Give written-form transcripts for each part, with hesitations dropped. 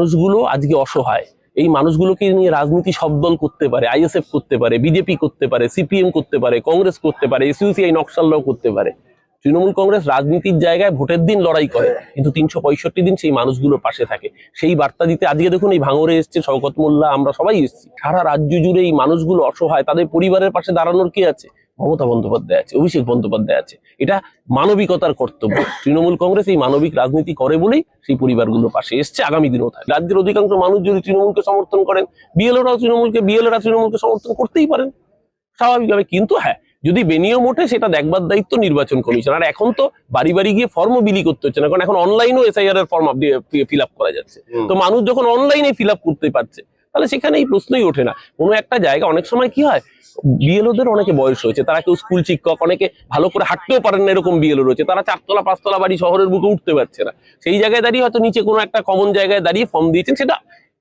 মানুষগুলো আজকে অসহায়। এই মানুষগুলোকে নিয়ে রাজনীতি সব দল করতে পারে, আইএসএফ করতে পারে, বিজেপি করতে পারে, সিপিএম করতে পারে, কংগ্রেস করতে পারে, এসইউসিআই নকশালরাও করতে পারে। তৃণমূল কংগ্রেস রাজনীতির জায়গায় ভোটের দিন লড়াই করে, কিন্তু 365 দিন সেই মানুষগুলোর পাশে থাকে। সেই বার্তা দিতে আজকে দেখুন এই ভাঙড়ে এসছে শওকত মোল্লা, আমরা সবাই এসেছি। সারা রাজ্য জুড়ে এই মানুষগুলো অসহায়, তাদের পরিবারের পাশে দাঁড়ানোর কে আছে? মমতা বন্দ্যোপাধ্যায় আছে, অভিষেক বন্দ্যোপাধ্যায় আছে। এটা মানবিকতার কর্তব্য। তৃণমূল কংগ্রেস এই মানবিক রাজনীতি করে বলেই সেই পরিবারগুলোর পাশে এসছে, আগামী দিনেও থাকে। রাজ্যের অধিকাংশ মানুষ যদি তৃণমূলকে সমর্থন করেন, বিএলওরা তৃণমূলকে সমর্থন করতেই পারেন স্বাভাবিকভাবে। কিন্তু হ্যাঁ, যদি বেনিয়ম ওঠে সেটা দেখবার দায়িত্ব নির্বাচন কমিশন। আর এখন তো বাড়ি বাড়ি গিয়ে ফর্মও বিলি করতে হচ্ছে না, কারণ এখন অনলাইনেও এসআইআর এর ফর্ম ফিল আপ করা যাচ্ছে। তো মানুষ যখন অনলাইনে ফিল আপ করতে পারছে, তাহলে সেখানে এই প্রশ্নই ওঠে না। কোনো একটা জায়গা অনেক সময় কি হয়, বিএলওদের অনেকে বয়স হয়েছে, তারা কেউ স্কুল শিক্ষক, অনেকে ভালো করে হাঁটতেও পারেন না, এরকম বিএলও রয়েছে, তারা 4তলা 5তলা বাড়ি শহরের বুকে উঠতে পারছে না। সেই জায়গায় দাঁড়িয়ে হয়তো নিচে কোনো একটা কমন জায়গায় দাঁড়িয়ে ফর্ম দিয়েছেন, সেটা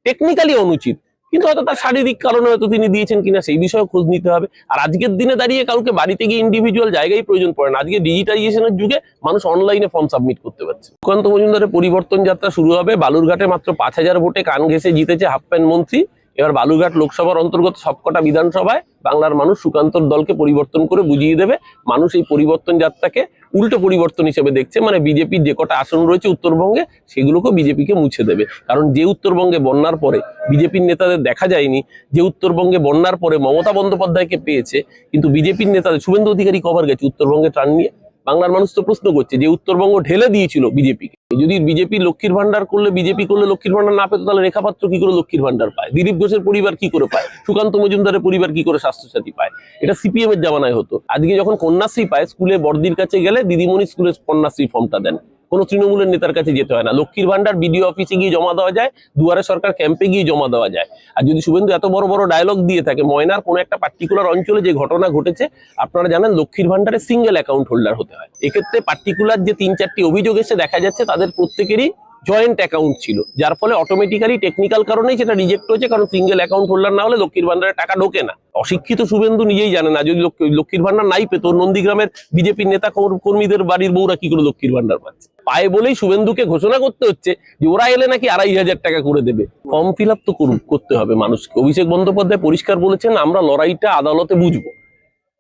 টেকনিক্যালি অনুচিত, কিন্তু হয়তো তার শারীরিক কারণে হয়তো তিনি দিয়েছেন কিনা সেই বিষয়ে খোঁজ নিতে হবে। আর আজকের দিনে দাঁড়িয়ে কাউকে বাড়িতে গিয়ে ইন্ডিভিজুয়াল জায়গায় প্রয়োজন পড়ে না। আজকে ডিজিটাইজেশনের যুগে মানুষ অনলাইনে ফর্ম সাবমিট করতে পারছে। সুকান্ত মজুমদারের পরিবর্তন যাত্রা শুরু হবে। বালুরঘাটে মাত্র 5000 ভোটে কান ঘেঁষে জিতেছে হাফ প্যান্ট মন্ত্রী। এবার বালুরঘাট লোকসভার অন্তর্গত সবকটা বিধানসভায় বাংলার মানুষ সুকান্তর দলকে পরিবর্তন করে বুঝিয়ে দেবে। মানুষ এই পরিবর্তন যাত্রাকে উল্টো পরিবর্তন হিসেবে দেখছে, মানে বিজেপির যে কটা আসন রয়েছে উত্তরবঙ্গে সেগুলোকে বিজেপিকে মুছে দেবে। কারণ যে উত্তরবঙ্গে বন্যার পরে বিজেপির নেতাদের দেখা যায়নি, যে উত্তরবঙ্গে বন্যার পরে মমতা বন্দ্যোপাধ্যায়কে পেয়েছে, কিন্তু বিজেপির নেতাদের শুভেন্দু অধিকারী কবার গেছে উত্তরবঙ্গে ত্রাণ নিয়ে? বাংলার মানুষ তো প্রশ্ন করছে, যে উত্তরবঙ্গ ঢেলে দিয়েছিল বিজেপিকে, যদি বিজেপি লক্ষ্মীর ভান্ডার করলে, বিজেপি করলে লক্ষ্মীর ভান্ডার না পেত, তাহলে রেখা পাত্র কি করে লক্ষ্মীর ভান্ডার পায়? দিলীপ ঘোষের পরিবার কি করে পায়? সুকান্ত মজুমদারের পরিবার কি করে স্বাস্থ্যসাথী পায়? এটা সিপিএম এর জামানায় হতো। আজকে যখন কন্যাশ্রী পায়, স্কুলে বড়দির কাছে গেলে দিদিমণি স্কুলে কন্যাশ্রী ফর্মটা দেন, কোনো তৃণমূলের নেতার কাছে যেতে হয় না। লক্ষ্মীর ভান্ডার বিডিও অফিসে গিয়ে জমা দেওয়া যায়, দুয়ারে সরকার ক্যাম্পে গিয়ে জমা দেওয়া যায়। আর যদি শুভেন্দু এত বড় বড় ডায়লগ দিয়ে থাকে, ময়নার কোনো একটা পার্টিকুলার অঞ্চলে যে ঘটনা ঘটেছে, আপনারা জানেন লক্ষ্মীর ভান্ডারে সিঙ্গেল অ্যাকাউন্ট হোল্ডার হতে হয়। এক্ষেত্রে পার্টিকুলার যে 3-4টি অভিযোগ এসে দেখা যাচ্ছে, তাদের প্রত্যেকেরই জয়েন্ট অ্যাকাউন্ট ছিল, যার ফলে অটোমেটিক্যালি টেকনিক্যাল কারণেই সেটা রিজেক্ট হয়েছে, কারণ সিঙ্গেল অ্যাকাউন্ট হোল্ডার না হলে লক্ষ্মীর ভান্ডারে টাকা ঢোকে না। অশিক্ষিত শুভেন্দু নিজেই জানে না, যদি লক্ষ্মীর ভান্ডার নাই পেত, নন্দীগ্রামের বিজেপির নেতা কর্মীদের বাড়ির বউরা কি করে লক্ষ্মীর ভান্ডার পাচ্ছে? পায় বলেই শুভেন্দুকে ঘোষণা করতে হচ্ছে যে ওরা এলে নাকি 2500 টাকা করে দেবে। ফর্ম ফিল আপ তো করতে হবে মানুষকে। অভিষেক বন্দ্যোপাধ্যায় পরিষ্কার বলেছেন, আমরা লড়াইটা আদালতে বুঝবো,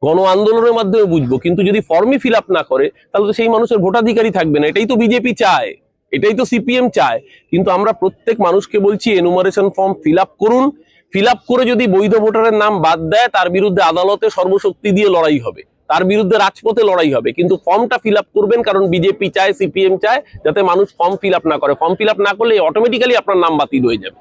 গণ আন্দোলনের মাধ্যমে বুঝবো, কিন্তু যদি ফর্মই ফিল আপ না করে, তাহলে তো সেই মানুষের ভোটাধিকারই থাকবে না। এটাই তো বিজেপি চায়, এটাই তো সিপিএম চায়। কিন্তু আমরা প্রত্যেক মানুষকে বলছি, এনুমারেশন ফর্ম ফিল আপ করুন। ফিল আপ করে যদি বৈধ ভোটারের নাম বাদ দেয়, তার বিরুদ্ধে আদালতে সর্বশক্তি দিয়ে লড়াই হবে, তার বিরুদ্ধে রাজপথে লড়াই হবে। কিন্তু ফর্মটা ফিল আপ করবেন, কারণ বিজেপি চায়, সিপিএম চায় যাতে মানুষ ফর্ম ফিল আপ না করে। ফর্ম ফিল আপ না করলে অটোমেটিক্যালি আপনার নাম বাতিল হয়ে যাবে।